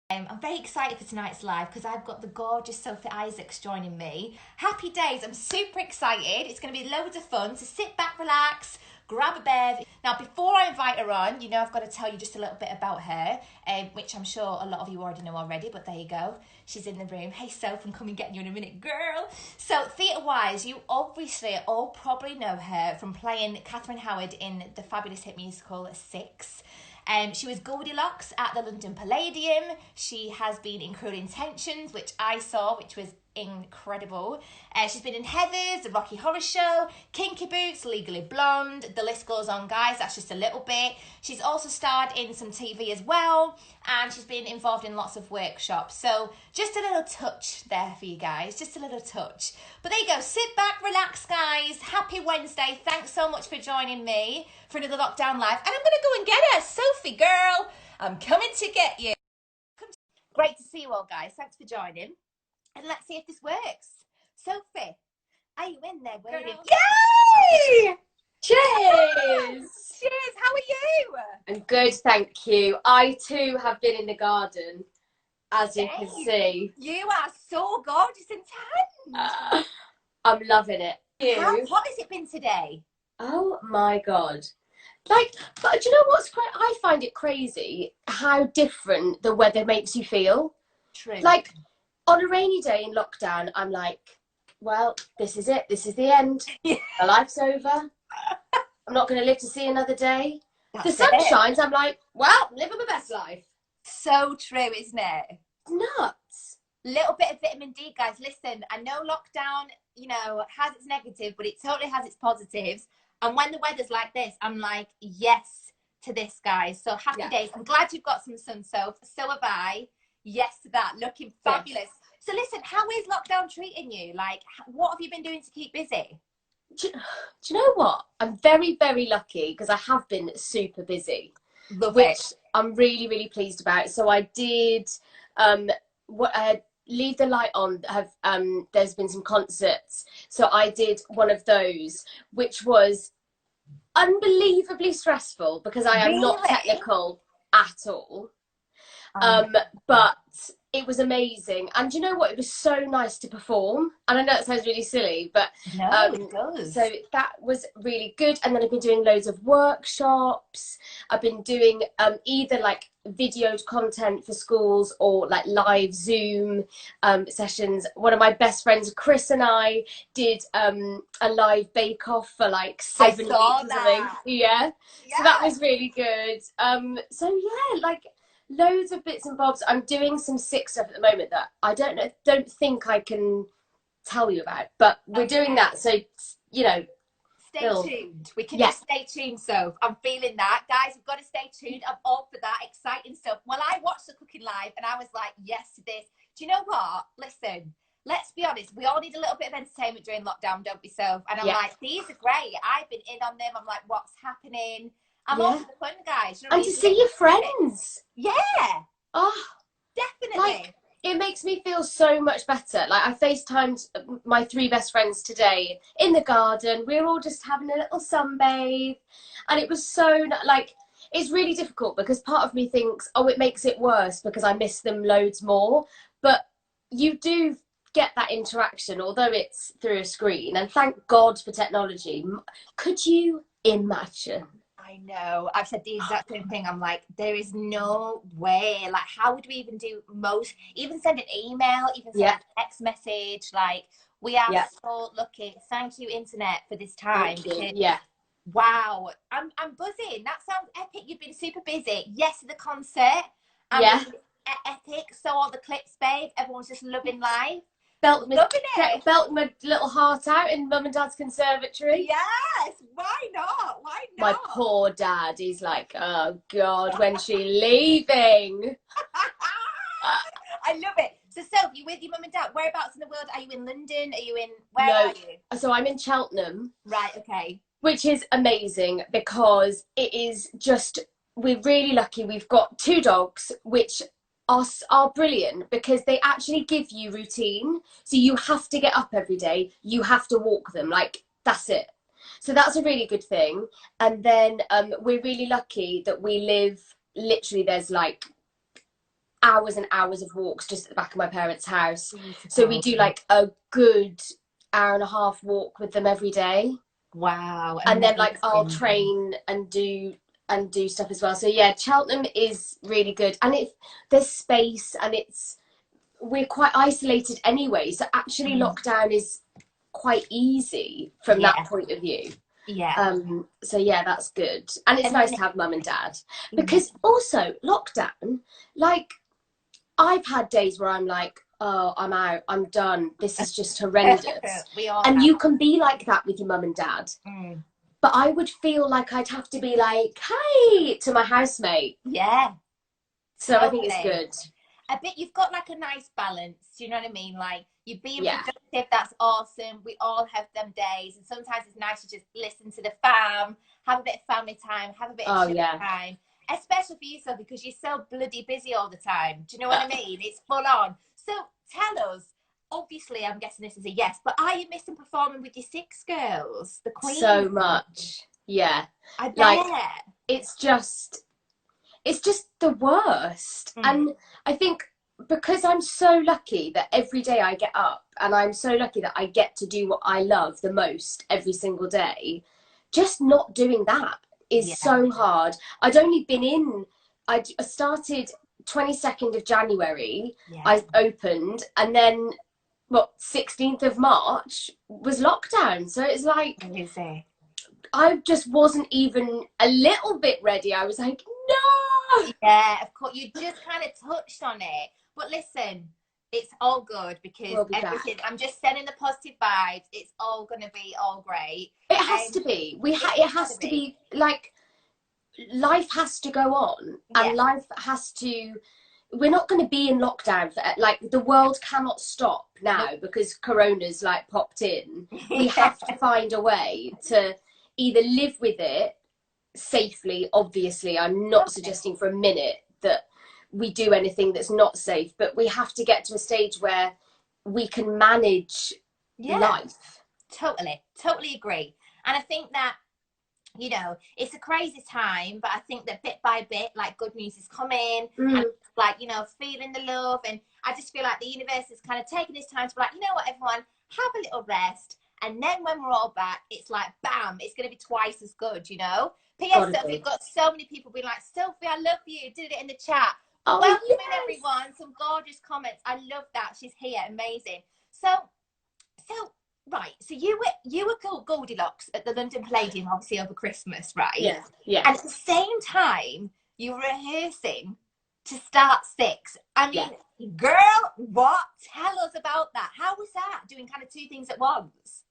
I'm very excited for tonight's live because I've got the gorgeous Sophie Isaacs joining me. Happy days, I'm super excited. It's going to be loads of fun, so sit back, relax, grab a bev. Now, before I invite her on, you know I've got to tell you just a little bit about her, which I'm sure a lot of you already know already, but there you go. She's in the room. Hey, Soph, I'm coming getting you in a minute, girl. So, theatre-wise, you obviously all probably know her from playing Catherine Howard in the fabulous hit musical Six. She was Goldilocks at the London Palladium. She has been in Cruel Intentions, which I saw, which was incredible. She's been in Heathers, The Rocky Horror Show, Kinky Boots, Legally Blonde. The list goes on, guys. That's just a little bit. She's also starred in some TV as well, and she's been involved in lots of workshops. So just a little touch there for you guys, just a little touch. But there you go. Sit back, relax, guys. Happy Wednesday. Thanks so much for joining me for another Lockdown Live. And I'm going to go and get her. Sophie, girl, I'm coming to get you. Great to see you all, guys. Thanks for joining. And let's see if this works. Sophie, are you in there waiting? Yay! Cheers! Cheers, how are you? I'm good, thank you. I too have been in the garden, as you can see. You are so gorgeous and tan. I'm loving it. What has it been today? Oh my God. Like, but do you know what's great? I find it crazy how different the weather makes you feel. True. Like, on a rainy day in lockdown, I'm like, well, this is it. This is the end. My life's over. I'm not going to live to see another day. The sun shines. I'm like, well, I'm living my best life. So true, isn't it? Nuts. Little bit of vitamin D, guys. Listen, I know lockdown, you know, has its negative, but it totally has its positives. And when the weather's like this, I'm like, yes to this, guys. So happy days. I'm glad you've got some sun, so have I. Yes to that. Looking fabulous. Yes. So listen, how is lockdown treating you? Like, what have you been doing to keep busy? Do you know what? I'm very, very lucky because I have been super busy. Which I'm really, really pleased about. So I did Leave the Light On. There's been some concerts. So I did one of those, which was unbelievably stressful because I am not technical at all. But it was amazing, and you know what, it was so nice to perform, and I know it sounds really silly, but no, it does. So that was really good. And then I've been doing loads of workshops. I've been doing either like videoed content for schools or like live Zoom sessions. One of my best friends, Chris, and I did a live bake-off for like 7 weeks or something. Yeah, so that was really good. So yeah, like loads of bits and bobs. I'm doing some sick stuff at the moment that I don't think I can tell you about, but we're doing that, so you know, stay tuned. We can just stay tuned. So I'm feeling that, guys. We've got to stay tuned. I'm all for that exciting stuff. Well, I watched the cooking live and I was like, yes to this. Do you know what, listen, let's be honest, we all need a little bit of entertainment during lockdown, don't we, Soph? And I'm like, these are great. I've been in on them. I'm like, what's happening? I'm all for the fun, guys. You know, and to see your friends. Yeah. Oh, definitely. Like, it makes me feel so much better. Like, I FaceTimed my 3 best friends today in the garden. We were all just having a little sunbathe. And it was so, like, it's really difficult because part of me thinks, oh, it makes it worse because I miss them loads more. But you do get that interaction, although it's through a screen. And thank God for technology. Could you imagine? I know. I've said the exact same thing. I'm like, there is no way. Like, how would we even do even send an email, even send a text message? Like, we are so lucky. Thank you, internet, for this time. Wow. I'm buzzing. That sounds epic. You've been super busy. Yes, the concert. Epic. So all the clips, babe. Everyone's just loving life. Belt my little heart out in Mum and Dad's conservatory. Yes, why not? Why not? My poor dad, he's like, oh God, when's she leaving? I love it. So, you with your mum and dad? Whereabouts in the world? Are you in London? Are you in, where are you? So I'm in Cheltenham. Right, okay. Which is amazing because it is just, we're really lucky. We've got 2 dogs, which are brilliant because they actually give you routine. So you have to get up every day. You have to walk them. Like, that's it. So that's a really good thing. And then we're really lucky that we live, literally there's like hours and hours of walks just at the back of my parents' house. Beautiful. So we do like a good hour and a half walk with them every day. Wow. And then like amazing. I'll train and do stuff as well. So yeah, Cheltenham is really good, and there's space, and we're quite isolated anyway, so actually lockdown is quite easy from that point of view. So yeah, that's good, and it's nice to have mum and dad, because also lockdown, like I've had days where I'm like, oh, I'm out, I'm done, this is just horrendous. And you can be like that with your mum and dad. But I would feel like I'd have to be like, hey, to my housemate. Yeah. So totally. I think it's good. I bet you've got like a nice balance. Do you know what I mean? Like you're being productive. That's awesome. We all have them days, and sometimes it's nice to just listen to the fam, have a bit of family time, have a bit of time. Especially for you, Sophie, because you're so bloody busy all the time. Do you know what I mean? It's full on. So tell us. Obviously, I'm guessing this is a yes, but are you missing performing with your Six Girls, the Queen? So much. Yeah. I bet. Like, it's just the worst. And I think because I'm so lucky that every day I get up, and I'm so lucky that I get to do what I love the most every single day, just not doing that is so hard. I'd only been I started 22nd of January, I opened, and then 16th of March was lockdown. So it's like, I just wasn't even a little bit ready. I was like, no. Yeah, of course. You just kind of touched on it. But listen, it's all good, because everything, I'm just sending the positive vibes. It's all going to be all great. It has to be. It has to be like, life has to go on, and life has to, we're not going to be in lockdown for, like, the world cannot stop now because Corona's like popped in. We have to find a way to either live with it safely. Obviously, I'm not suggesting for a minute that we do anything that's not safe, but we have to get to a stage where we can manage life. Totally agree. And I think that, you know, it's a crazy time, but I think that bit by bit, like, good news is coming, and like, you know, feeling the love. And I just feel like the universe is kind of taking this time to be like, you know what, everyone, have a little rest. And then when we're all back, it's like, bam, it's going to be twice as good, you know? P.S. Sophie, we've got so many people being like, Sophie, I love you. Did it in the chat. Welcome in, everyone. Some gorgeous comments. I love that. She's here. Amazing. So right. So you were Goldilocks at the London Palladium, obviously, over Christmas, right? Yeah. Yeah. And at the same time, you were rehearsing to start Six. I mean, girl, what? Tell us about that. How was that? Doing kind of two things at once?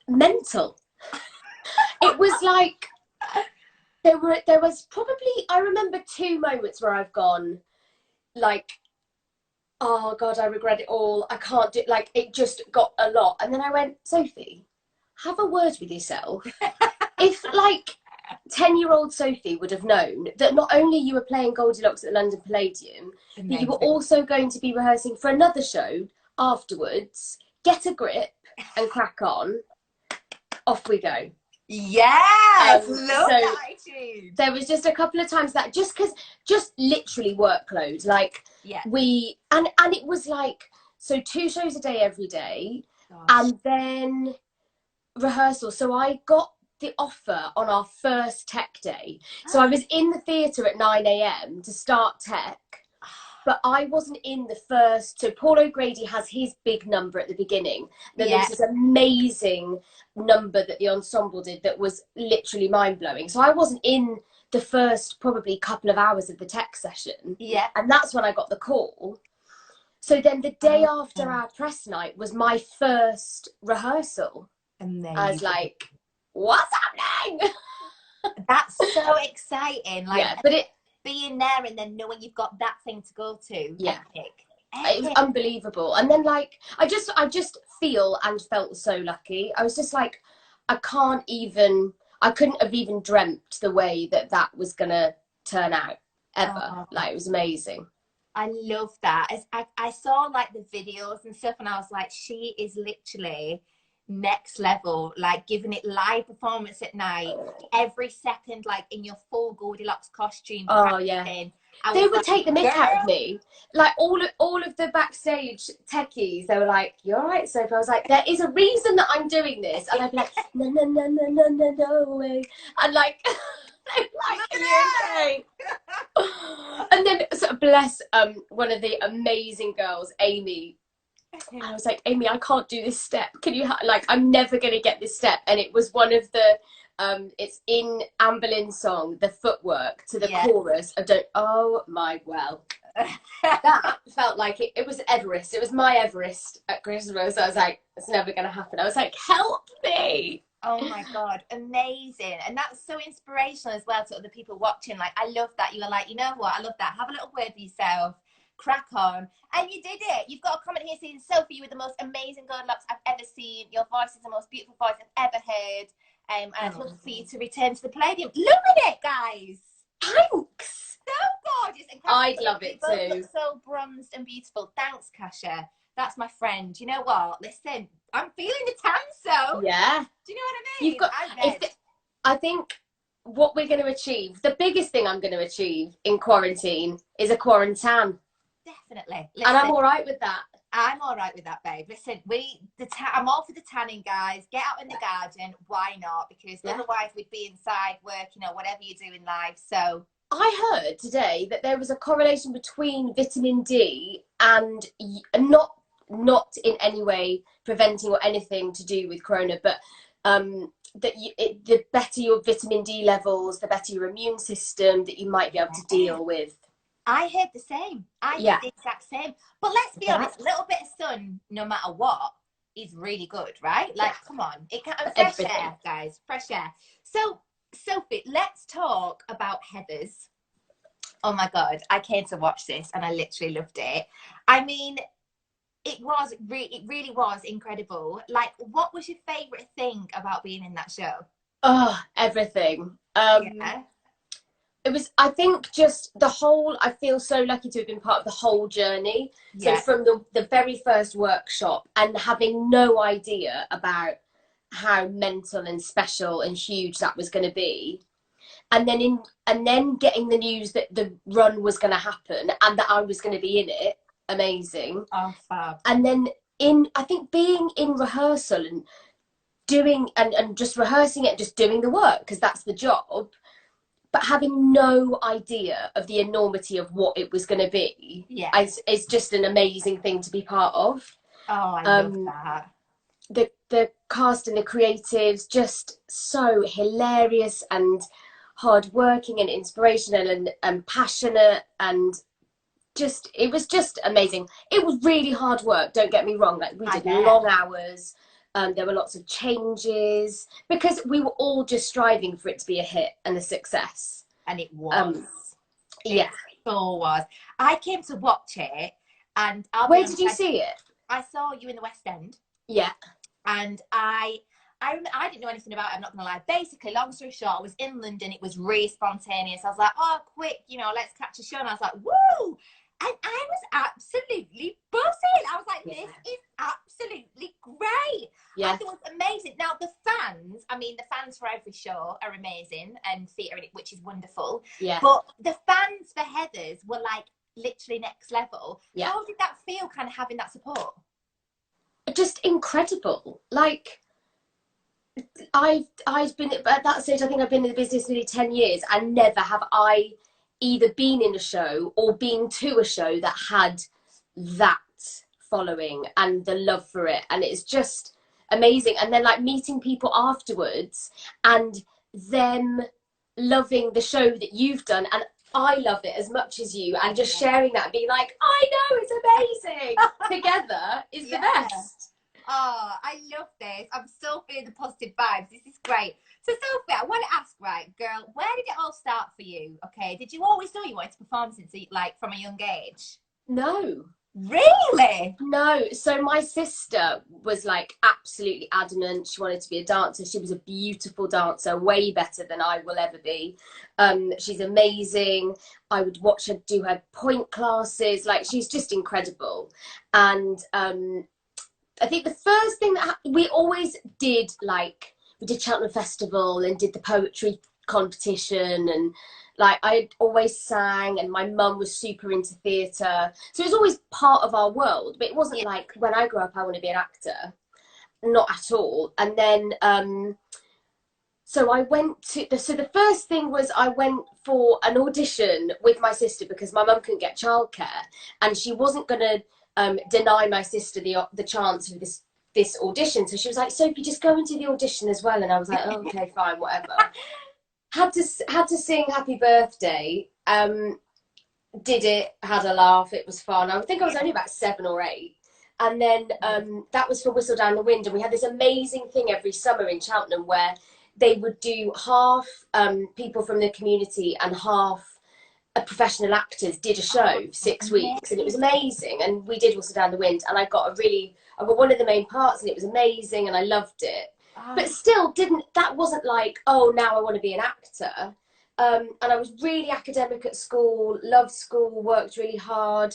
Mental. It was like, there was probably, I remember 2 moments where I've gone like, oh God, I regret it all. I can't do, like, it just got a lot. And then I went, Sophie, have a word with yourself. If like 10-year-old Sophie would have known that not only you were playing Goldilocks at the London Palladium, but you were also going to be rehearsing for another show afterwards, get a grip and crack on. Off we go. Yes, love that attitude. There was just a couple of times that just literally workload, like and it was like, so 2 shows a day every day. Gosh. And then rehearsal. So I got the offer on our first tech day. So I was in the theatre at 9 a.m. to start tech, but I wasn't in the first. So Paul O'Grady has his big number at the beginning. Then there was this amazing number that the ensemble did that was literally mind-blowing. So I wasn't in the first probably couple of hours of the tech session. Yeah. And that's when I got the call. So then the day after our press night was my first rehearsal. Amazing. I was like, what's happening? That's so exciting. Like, but being there and then knowing you've got that thing to go to. Epic. It was unbelievable. And then like, I just feel and felt so lucky. I was just like, I couldn't have even dreamt the way that was gonna turn out ever. Like, it was amazing. I love that. I saw like the videos and stuff, and I was like, she is literally next level, like giving it live performance at night, every second, like in your full Goldilocks costume, Oh yeah. practicing. They would like, take the mick girl, out of me. Like all of the backstage techies, they were like, "You're right, Sophie." I was like, "There is a reason that I'm doing this," and I'd be like, "No, no, no, no, no, no, no way," and like, like, are you okay? And then, so bless one of the amazing girls, Amy. And I was like, Amy, I can't do this step. Can you like, I'm never gonna get this step. And it was one of the it's in Anne Boleyn's song, the footwork to the chorus of Don't. Oh my, well, that felt like it was Everest. It was my Everest at Christmas. I was like, it's never gonna happen. I was like, help me. Oh my God, amazing. And that's so inspirational as well to other people watching. Like, I love that. You were like, you know what? I love that. Have a little word for yourself. Crack on. And you did it. You've got a comment here saying, Sophie, you were the most amazing Goldilocks I've ever seen. Your voice is the most beautiful voice I've ever heard. And I'd love for you to return to the Palladium. Look at it, guys. Thanks. So gorgeous. And I'd love it both too. look so bronzed and beautiful. Thanks, Kasha. That's my friend. You know what? Listen, I'm feeling the tan, so. Yeah. Do you know what I mean? You've got. I think what we're going to achieve, the biggest thing I'm going to achieve in quarantine is a quarantine. Definitely. Listen, and I'm all right with that. I'm all right with that, babe. Listen, I'm all for the tanning, guys. Get out in the garden. Why not? Because otherwise we'd be inside working or whatever you do in life. So I heard today that there was a correlation between vitamin D and not in any way preventing or anything to do with corona, but that the better your vitamin D levels, the better your immune system, that you might be able to deal with. I heard the same. I heard the exact same. But let's be honest, a little bit of sun, no matter what, is really good, right? Like, come on. It can fresh air, guys. Fresh air. So, Sophie, let's talk about Heathers. Oh my God, I came to watch this and I literally loved it. I mean, it really was incredible. Like, what was your favourite thing about being in that show? Oh, everything. It was, I think, just the whole, I feel so lucky to have been part of the whole journey. So from the very first workshop and having no idea about how mental and special and huge that was going to be. And then getting the news that the run was going to happen and that I was going to be in it. Amazing. Oh, fab. And then I think being in rehearsal and doing and just rehearsing it, just doing the work, because that's the job, but having no idea of the enormity of what it was going to be. It's just an amazing thing to be part of. Oh, I love that. The cast and the creatives, just so hilarious and hardworking and inspirational and passionate, and just, it was just amazing. It was really hard work, don't get me wrong. Like, we did long hours. There were lots of changes because we were all just striving for it to be a hit and a success. And it was. It so was. I came to watch it, and where did you see it? I saw you in the West End. Yeah. And I didn't know anything about it, I'm not going to lie. Basically, long story short, I was in London. It was really spontaneous. I was like, oh, quick, let's catch a show. And I was like, woo! And I was absolutely buzzing. I was like, this is absolutely great. Yeah. I thought it was amazing. Now, the fans for every show are amazing, and theatre, which is wonderful. Yeah. But the fans for Heathers were like literally next level. Yeah. How did that feel, kind of having that support? Just incredible. Like, I've been at that stage, I think I've been in the business nearly 10 years, and never have I either been in a show or been to a show that had that following and the love for it. And it's just amazing. And then, like, meeting people afterwards and them loving the show that you've done, and I love it as much as you, and just sharing that and being like, I know, it's amazing. Together is the best. Oh, I love this. I'm so feeling the positive vibes. This is great. So, Sophie, I want to ask, right, girl, where did it all start for you? Okay, did you always know you wanted to perform since, like, from a young age? No. Really? No. So my sister was, like, absolutely adamant. She wanted to be a dancer. She was a beautiful dancer, way better than I will ever be. She's amazing. I would watch her do her point classes. Like, she's just incredible. And I think the first thing that we always did, like, we did Cheltenham Festival and did the poetry competition, and like I always sang, and my mum was super into theatre, so it was always part of our world. But it wasn't like when I grew up I want to be an actor, not at all. And then so I went to so the first thing was I went for an audition with my sister because my mum couldn't get childcare, and she wasn't going to deny my sister the chance of this audition. So she was like, Sophie, just go and do the audition as well. And I was like, oh, okay, fine, whatever. Had to sing Happy Birthday. Did it, had a laugh, it was fun. I think I was only about 7 or 8. And then that was for Whistle Down the Wind. And we had this amazing thing every summer in Cheltenham where they would do half people from the community and half professional actors did a show for 6 weeks, and it was amazing. And we did Whistle Down the Wind, and I got one of the main parts, and it was amazing, and I loved it. But still that wasn't like, oh, now I want to be an actor. And I was really academic at school, loved school, worked really hard,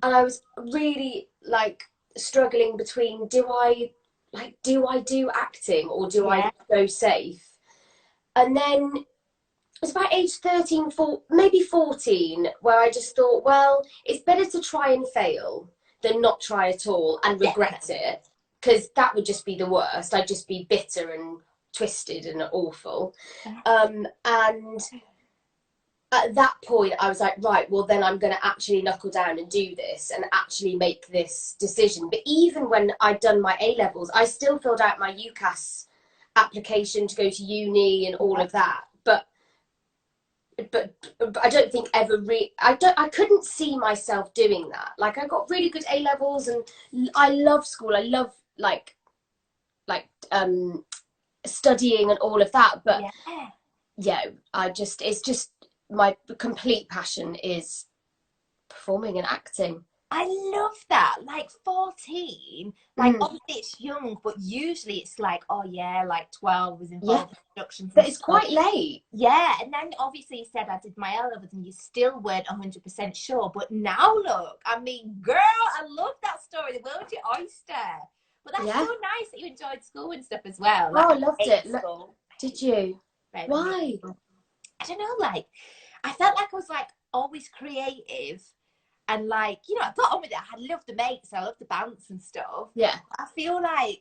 and I was really like struggling between do I do acting or do I go safe? And then it was about age 13, maybe 14, where I just thought, well, it's better to try and fail than not try at all and regret it, because that would just be the worst. I'd just be bitter and twisted and awful. And at that point, I was like, right, well, then I'm going to actually knuckle down and do this and actually make this decision. But even when I'd done my A-levels, I still filled out my UCAS application to go to uni and all of that. But I don't think I couldn't see myself doing that. Like, I got really good A-levels and I love school. I love like studying and all of that. But it's just my complete passion is performing and acting. I love that. Like 14, like obviously it's young, but usually it's like, oh yeah, like 12 was involved in productions. But it's quite late. Yeah, and then obviously you said I did my L-levels and you still weren't 100% sure. But now look, I mean, girl, I love that story. The world's your oyster. But that's so nice that you enjoyed school and stuff as well. Like, I loved it. Did you? Very Why? Cool. I don't know, like, I felt like I was like always creative. And like, you know, I got on with it. I loved the mates, I loved the bands and stuff. Yeah. I feel like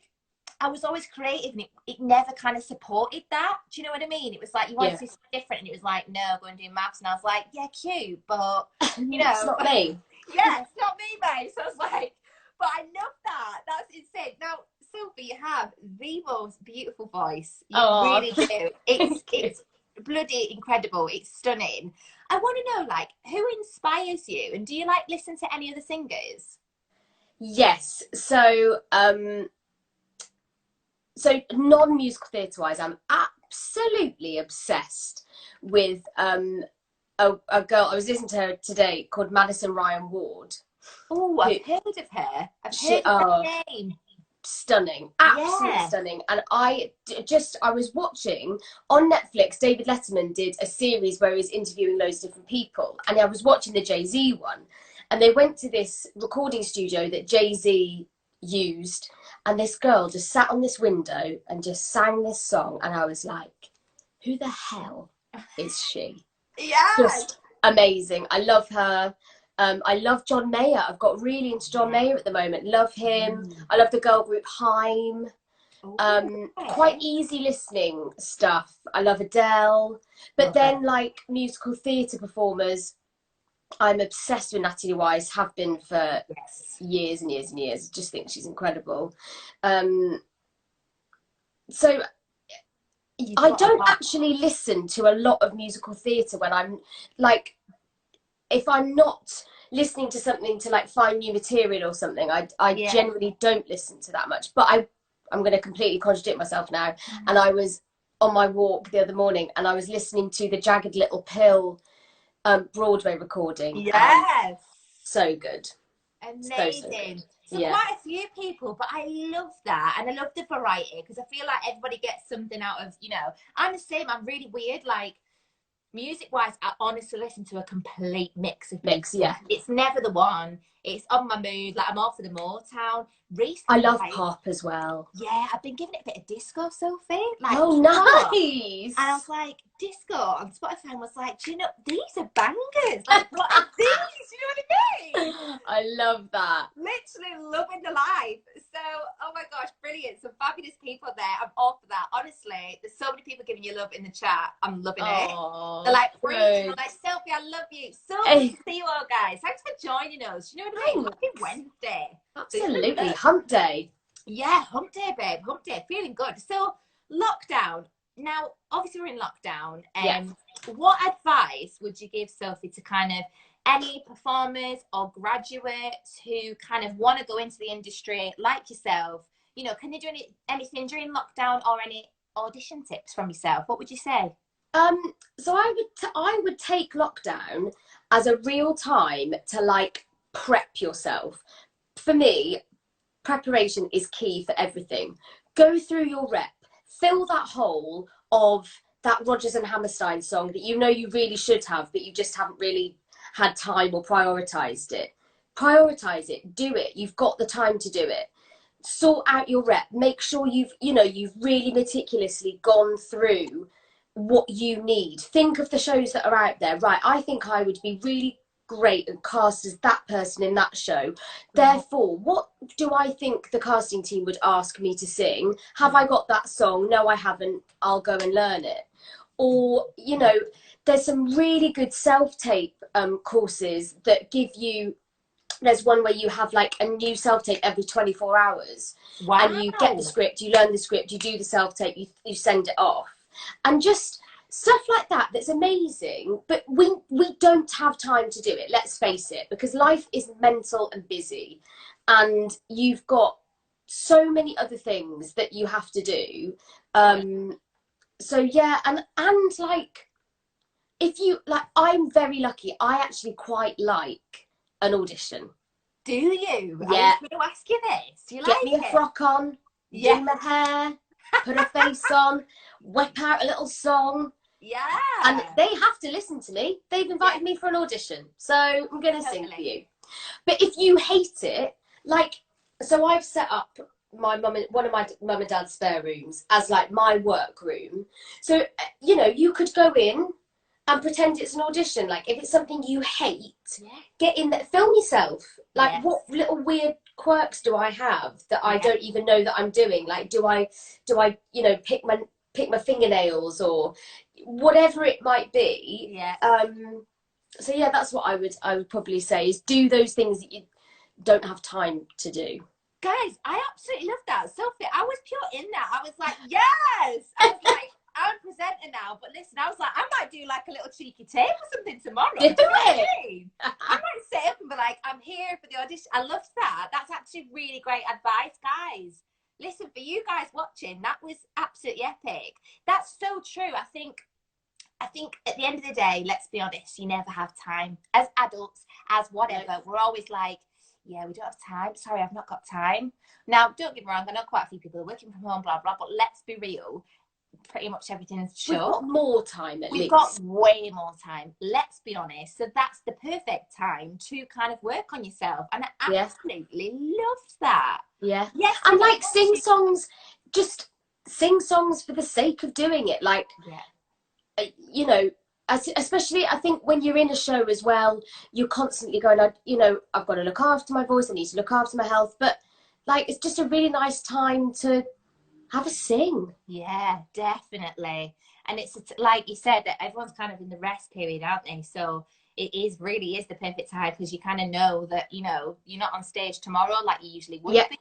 I was always creative, and it never kind of supported that. Do you know what I mean? It was like you wanted to do something different, and it was like, no, go and do maths. And I was like, yeah, cute, but you know, it's not me. Yeah, it's not me, mate. So I was like, but I love that. That's insane. Now, Sophie, you have the most beautiful voice. You really do. It's bloody incredible. It's stunning. I want to know, like, who inspires you, and do you like listen to any other singers? Yes. So non-musical theatre wise, I'm absolutely obsessed with a girl. I was listening to her today called Madison Ryan Ward. Oh, I've heard of her. I've heard of her name. Stunning, absolutely stunning. And I was watching on Netflix, David Letterman did a series where he was interviewing loads of different people, and I was watching the Jay-Z one, and they went to this recording studio that Jay-Z used, and this girl just sat on this window and just sang this song, and I was like, who the hell is she? Just amazing. I love her. I love John Mayer. I've got really into John Mayer at the moment. Love him. I love the girl group Haim. Quite easy listening stuff. I love Adele. But then, like, musical theatre performers, I'm obsessed with Natalie Wise, have been for years and years and years. Just think she's incredible. So I don't actually listen to a lot of musical theatre when I'm like, if I'm not listening to something to like find new material or something, I generally don't listen to that much. But I'm going to completely contradict myself now. And I was on my walk the other morning and I was listening to the Jagged Little Pill Broadway recording. Yes. So good. Amazing. So quite a few people, but I love that. And I love the variety because I feel like everybody gets something out of, you know, I'm the same. I'm really weird. Like, Music-wise, I honestly listen to a complete mix of music. Yeah. It's never the one. It's on my mood. Like, I'm all for the Motown. I Recently, love like, pop as well. yeah, I've been giving it a bit of disco, Sophie. Like, Oh, nice. and I was like, disco on Spotify, and was like, do you know, these are bangers. Like, what are these? You know what I mean? I love that. Literally loving the life. So, oh my gosh, brilliant. Some fabulous people there. I'm all for that. Honestly, there's so many people giving you love in the chat. I'm loving it. They're like, they're like, Sophie, I love you. So good to see you all, guys. Thanks for joining us. You know what I mean? Happy Wednesday. Absolutely. Hump day. Yeah, hump day, babe. Hump day. Feeling good. So, lockdown. Now, obviously, we're in lockdown. What advice would you give, Sophie, to kind of any performers or graduates who kind of want to go into the industry like yourself? You know, can they do anything during lockdown, or any audition tips from yourself? What would you say? So I would take lockdown as a real time to like prep yourself. For me, preparation is key for everything. Go through your rep, fill that hole of that Rodgers and Hammerstein song that you know you really should have, but you just haven't really had time or prioritized it. Prioritize it, do it. You've got the time to do it. Sort out your rep. Make sure you've really meticulously gone through what you need. Think of the shows that are out there. Right, I think I would be really great and cast as that person in that show. Therefore, what do I think the casting team would ask me to sing? Have I got that song? No, I haven't. I'll go and learn it. Or, you know, there's some really good self-tape courses that give you, there's one where you have like a new self-tape every 24 hours. Wow. And you get the script, you learn the script, you do the self-tape, you send it off. And just stuff like that, that's amazing. But we don't have time to do it, let's face it, because life is mental and busy. And you've got so many other things that you have to do. So yeah, and like, if you, like, I'm very lucky. I actually quite like an audition. Do you? Yeah. I was going to ask you this. Do you Get like me a frock on, do my hair, put a face on, whip out a little song. Yeah. And they have to listen to me. They've invited me for an audition, so I'm going to sing for you. But if you hate it, like, so I've set up one of my mum and dad's spare rooms as like my work room. So, you know, you could go in and pretend it's an audition. Like, if it's something you hate, get in there, film yourself. Like, what little weird quirks do I have that I don't even know that I'm doing? Like, do I, you know, pick my fingernails or whatever it might be? So yeah, that's what I would probably say, is do those things that you don't have time to do. Guys, I absolutely love that. Sophie, I was pure in that. I was like, yes! I was like, I'm a presenter now, but listen, I was like, I might do like a little cheeky tape or something tomorrow. Do you know what I mean? I might sit up and be like, I'm here for the audition. I love that. That's actually really great advice, guys. Listen, for you guys watching, that was absolutely epic. That's so true. I think at the end of the day, let's be honest, you never have time. As adults, as whatever, we're always like, yeah, we don't have time. Sorry, I've not got time. Now, don't get me wrong, I know quite a few people are working from home, blah, blah, but let's be real. Pretty much everything is short. We've got more time at least. We've got way more time. Let's be honest. So that's the perfect time to kind of work on yourself. And I absolutely loved that. Yeah. Yes. And like, sing songs, just sing songs for the sake of doing it. Like, you know, especially I think when you're in a show as well, you're constantly going, you know, I've got to look after my voice, I need to look after my health, but like, it's just a really nice time to have a sing. Yeah, definitely. And it's like you said, that everyone's kind of in the rest period, aren't they? So it really is the perfect time, because you kind of know that, you know, you're not on stage tomorrow like you usually would be.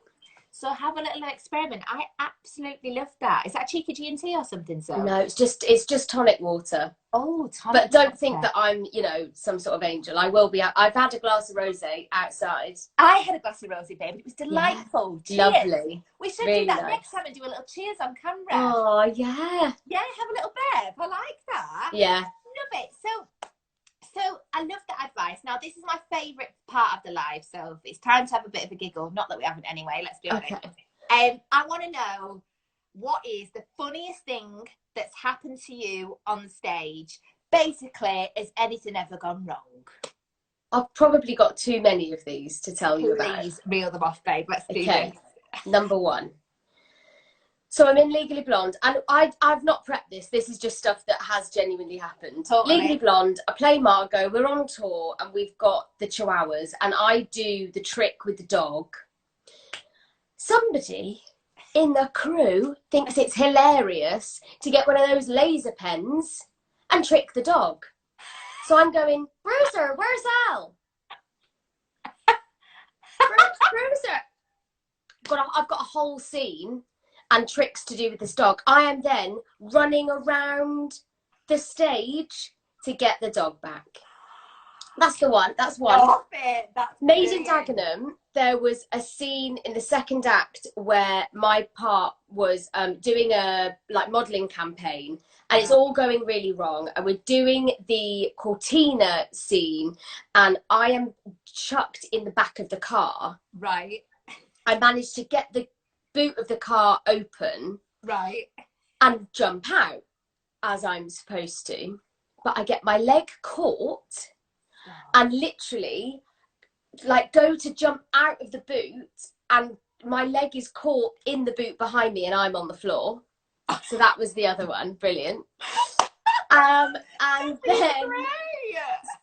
So have a little experiment. I absolutely love that. Is that cheeky G&T or something? So no, it's just tonic water. Oh, tonic But don't think that I'm, you know, some sort of angel. I will be. I've had a glass of rosé outside. I had a glass of rosé, babe. It was delightful. Yeah. Lovely. We should do that next time and do a little cheers on camera. Oh, yeah. Yeah, have a little bev. I like that. Yeah. Love it. So I love that advice. Now, this is my favourite part of the live, so it's time to have a bit of a giggle. Not that we haven't anyway, let's be honest. I want to know, what is the funniest thing that's happened to you on stage? basically, has anything ever gone wrong? I've probably got too many of these to tell you about. Please reel them off, babe. Let's do Okay, this. number one. So I'm in Legally Blonde, and I've not prepped this. This is just stuff that has genuinely happened. Totally. Legally Blonde, I play Margot, we're on tour, and we've got the Chihuahuas, and I do the trick with the dog. Somebody in the crew thinks it's hilarious to get one of those laser pens and trick the dog. So I'm going, Bruiser, where's Al? Bruiser. I've got a whole scene and tricks to do with this dog. I am then running around the stage to get the dog back. That's the one. That's one. Stop it. That's Made brilliant. in Dagenham, there was a scene in the second act where my part was doing a modelling campaign, and it's all going really wrong. And we're doing the Cortina scene, and I am chucked in the back of the car. Right. I managed to get the boot of the car open. Right. And jump out as I'm supposed to. But I get my leg caught and literally go to jump out of the boot, and my leg is caught in the boot behind me and I'm on the floor. So that was the other one. Brilliant. And then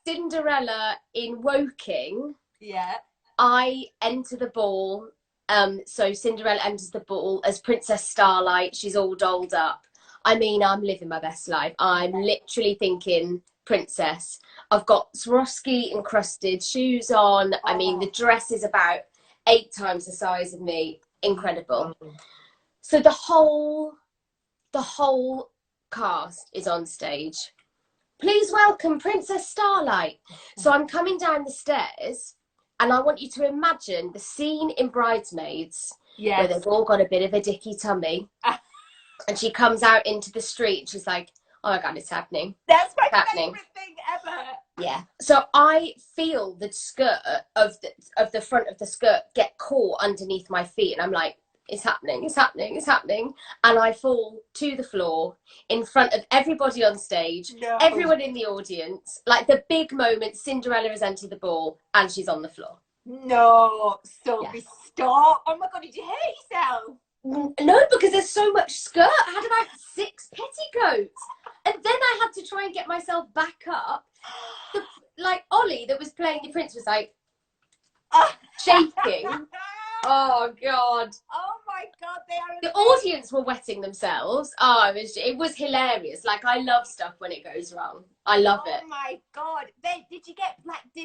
Cinderella in Woking. Yeah. I enter the ball. So Cinderella enters the ball as Princess Starlight. She's all dolled up. I mean, I'm living my best life. I'm literally thinking princess. I've got Swarovski encrusted shoes on. I mean, the dress is about 8 times the size of me. Incredible. So the whole cast is on stage. Please welcome Princess Starlight. So I'm coming down the stairs, and I want you to imagine the scene in Bridesmaids, where they've all got a bit of a dicky tummy. And she comes out into the street. She's like, oh my God, it's happening. That's my favourite thing ever. Yeah. So I feel the skirt of the front of the skirt get caught underneath my feet. And I'm like, it's happening, it's happening, it's happening. And I fall to the floor in front of everybody on stage, everyone in the audience. Like the big moment, Cinderella has entered the ball and she's on the floor. No, Sophie, stop. Oh my God, did you hurt yourself? No, because there's so much skirt. I had about 6 petticoats. And then I had to try and get myself back up. Ollie that was playing the prince was like shaking. Oh God. Oh my God, they are the audience were wetting themselves. Oh, it was hilarious. I love stuff when it goes wrong. I love it. Oh my God. Then did you get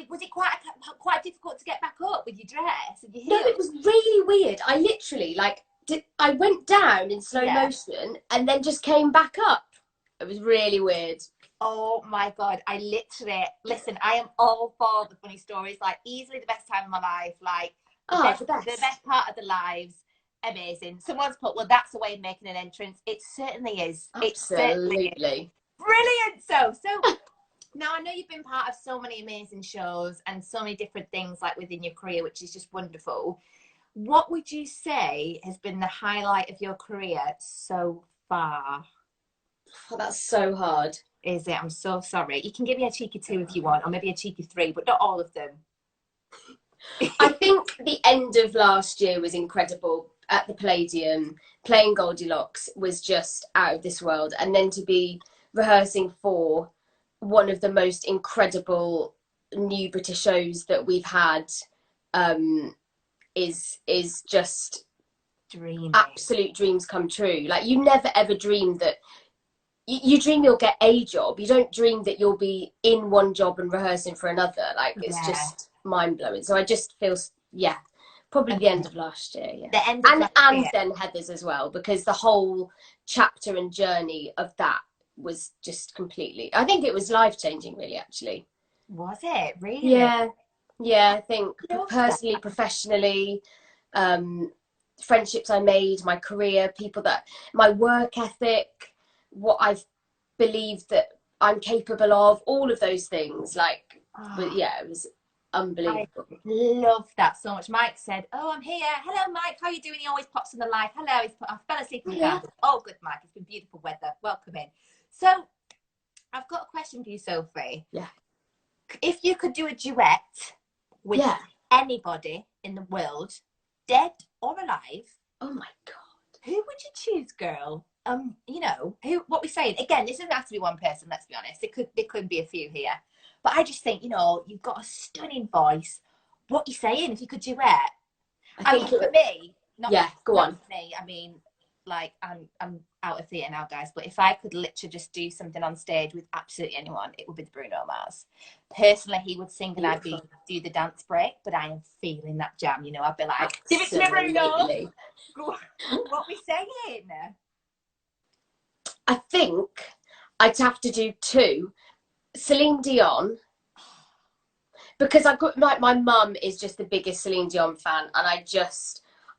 was it quite difficult to get back up with your dress and your heels? No, it was really weird. I literally I went down in slow motion and then just came back up. It was really weird. Oh my God, listen, I am all for the funny stories, easily the best time of my life, the best part of the lives, amazing. Someone's put, well, that's a way of making an entrance. It certainly is. Absolutely. It certainly is. Brilliant. So now I know you've been part of so many amazing shows and so many different things within your career, which is just wonderful. What would you say has been the highlight of your career so far? Oh, that's so hard. Is it? I'm so sorry. You can give me a cheeky 2 if you want, or maybe a cheeky 3, but not all of them. I think the end of last year was incredible at the Palladium. Playing Goldilocks was just out of this world. And then to be rehearsing for one of the most incredible new British shows that we've had is just absolute dreams come true. You never ever dream that you dream you'll get a job. You don't dream that you'll be in one job and rehearsing for another. It's just mind-blowing. So I just feel probably the end of last year. The end of and then Heather's as well, because the whole chapter and journey of that was just completely, I think it was life-changing, really, actually. Was it really? Yeah, I think personally, professionally, friendships I made, my career, my work ethic, what I've believed that I'm capable of, all of those things. It was unbelievable. I love that so much. Mike said, oh, I'm here. Hello, Mike. How are you doing? He always pops in the live. Hello. I fell asleep in the garden. Oh, good, Mike. It's been beautiful weather. Welcome in. So I've got a question for you, Sophie. Yeah. If you could do a duet with anybody in the world, dead or alive, oh my God, who would you choose, girl? You know, what we're saying, again, this doesn't have to be one person, let's be honest. There could be a few here. But I just think, you know, you've got a stunning voice. What are you saying if you could duet? I mean, for me, go on. For me, I mean, like, I'm out of theatre now, guys, but if I could literally just do something on stage with absolutely anyone, it would be the Bruno Mars. Personally, he would sing and I'd do the dance break, but I am feeling that jam, you know. I'd be like, give it to me, Bruno. What we saying? I think I'd have to do two. Celine Dion, because I got my mum is just the biggest Celine Dion fan, and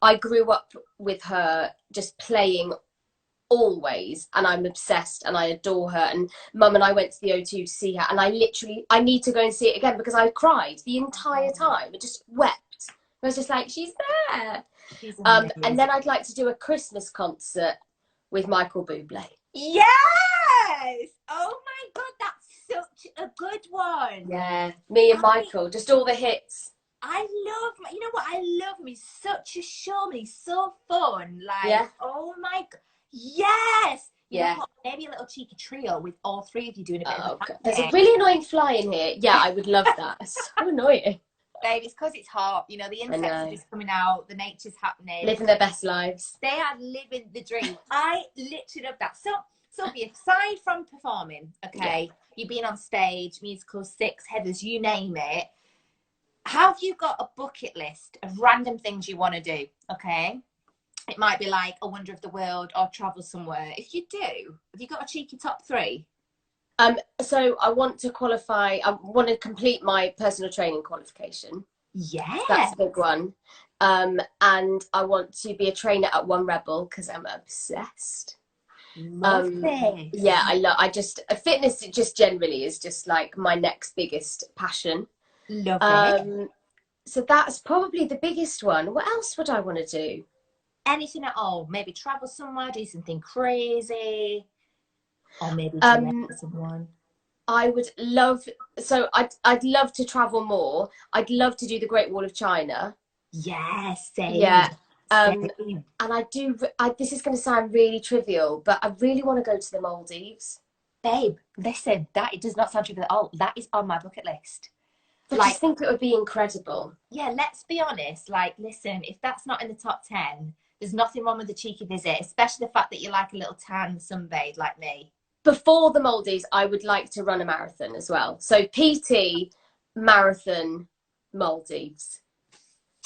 I grew up with her just playing always, and I'm obsessed and I adore her. And mum and I went to the O2 to see her, and I need to go and see it again because I cried the entire time. I just wept. I was just like, she's there. And then I'd like to do a Christmas concert with Michael Bublé. Yes! Oh my God, that's such a good one. Yeah, me and Michael, just all the hits. I love, you know what, I love him. He's such a showman. He's so fun. Like, oh my God. Yes! You know what? Maybe a little cheeky trio with all three of you doing a bit of a There's a really annoying fly in here. Yeah, I would love that. It's so annoying. Babe, it's because it's hot. You know, the insects are just coming out. The nature's happening. Living their best lives. They are living the dream. I literally love that. So, Sophie, aside from performing, you've been on stage, musicals, Six, Heathers, you name it. Have you got a bucket list of random things you want to do? Okay. It might be like a wonder of the world or travel somewhere. If you do, have you got a cheeky top three? So I want to qualify. I want to complete my personal training qualification. Yeah, that's a big one. And I want to be a trainer at One Rebel because I'm obsessed. Lovely. Yeah, fitness just generally is just like my next biggest passion. Love it. So that's probably the biggest one. What else would I want to do? Anything at all? Maybe travel somewhere, do something crazy. Or maybe someone. I would love, I'd love to travel more. I'd love to do the Great Wall of China. Yes, same. Yeah. And this is going to sound really trivial, but I really want to go to the Maldives. Babe, listen, that does not sound trivial at all. That is on my bucket list. I just think it would be incredible. Yeah, let's be honest. Like, listen, if that's not in the top 10, there's nothing wrong with the cheeky visit, especially the fact that you like a little tan sunbathe like me. Before the Maldives, I would like to run a marathon as well. So PT, marathon, Maldives.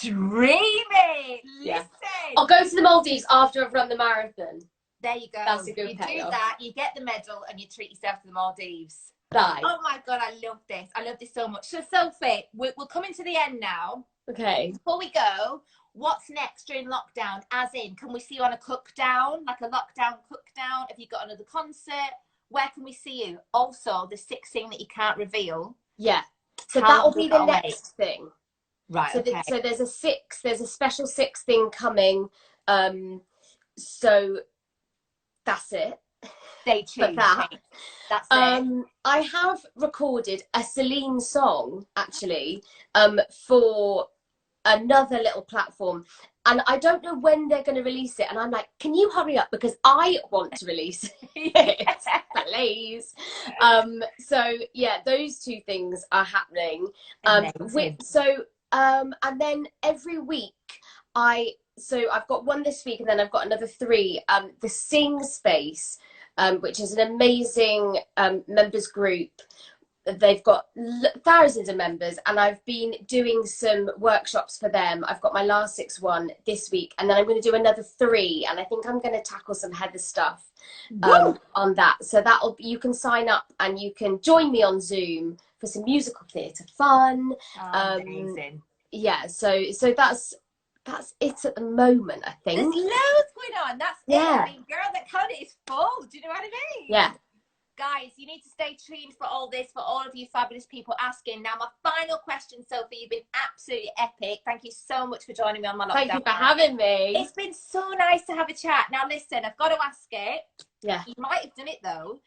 Dreamy! Yeah. Listen! I'll go to the Maldives after I've run the marathon. There you go. That's a good payoff. You do that, you get the medal, and you treat yourself to the Maldives. Bye. Oh my God, I love this. I love this so much. So, Sophie, we're coming to the end now. Okay. Before we go, what's next during lockdown? As in, can we see you on a cook-down, like a lockdown cook-down? Have you got another concert? Where can we see you? Also, the sixth thing that you can't reveal. Yeah. So that'll be the next thing. Right. So, so there's a special sixth thing coming. So that's it. Stay tuned. That's it. I have recorded a Celine song actually for another little platform, and I don't know when they're going to release it, and I'm like, can you hurry up because I want to release it. Please. So yeah, those two things are happening. And then every week I've got one this week, and then I've got another three. The Sing Space, which is an amazing members group. They've got thousands of members, and I've been doing some workshops for them. I've got my last 6 one this week, and then I'm going to do another 3, and I think I'm going to tackle some Heather stuff on that. So you can sign up and you can join me on Zoom for some musical theatre fun. Amazing. Yeah, so that's it at the moment, I think. There's loads going on. That's it. I mean, girl, that calendar is full. Do you know what I mean? Yeah. Guys, you need to stay tuned for all this, for all of you fabulous people asking. Now, my final question, Sophie, you've been absolutely epic. Thank you so much for joining me on my lockdown. Thank you for having me. It's been so nice to have a chat. Now, listen, I've got to ask it. Yeah. You might have done it, though.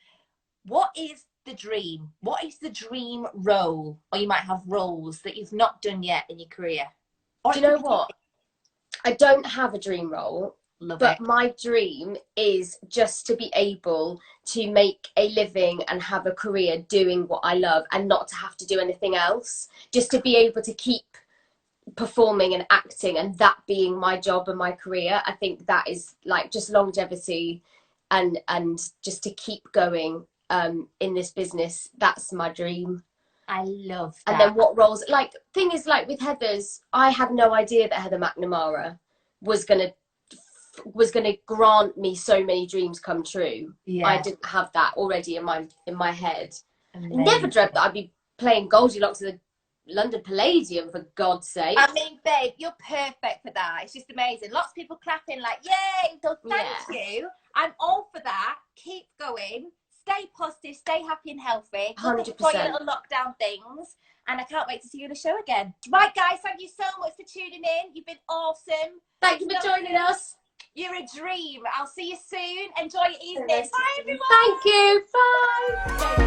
What is the dream? What is the dream role? Or you might have roles that you've not done yet in your career. Or Do you know what? I don't have a dream role. But my dream is just to be able to make a living and have a career doing what I love and not to have to do anything else. Just to be able to keep performing and acting and that being my job and my career. I think that is like just longevity and just to keep going in this business. That's my dream. I love that. And then what roles, like, thing is, like with Heather's, I had no idea that Heather McNamara was gonna grant me so many dreams come true. Yeah. I didn't have that already in my head. Amazing. Never dreamt that I'd be playing Goldilocks at the London Palladium, for God's sake. I mean, babe, you're perfect for that. It's just amazing. Lots of people clapping like, yay, so thank you. I'm all for that. Keep going. Stay positive, stay happy and healthy. 100%. Enjoy your little lockdown things. And I can't wait to see you on the show again. Right, guys, thank you so much for tuning in. You've been awesome. Thank you for joining us. You're a dream. I'll see you soon. Enjoy your evening. Bye, everyone. Thank you. Bye.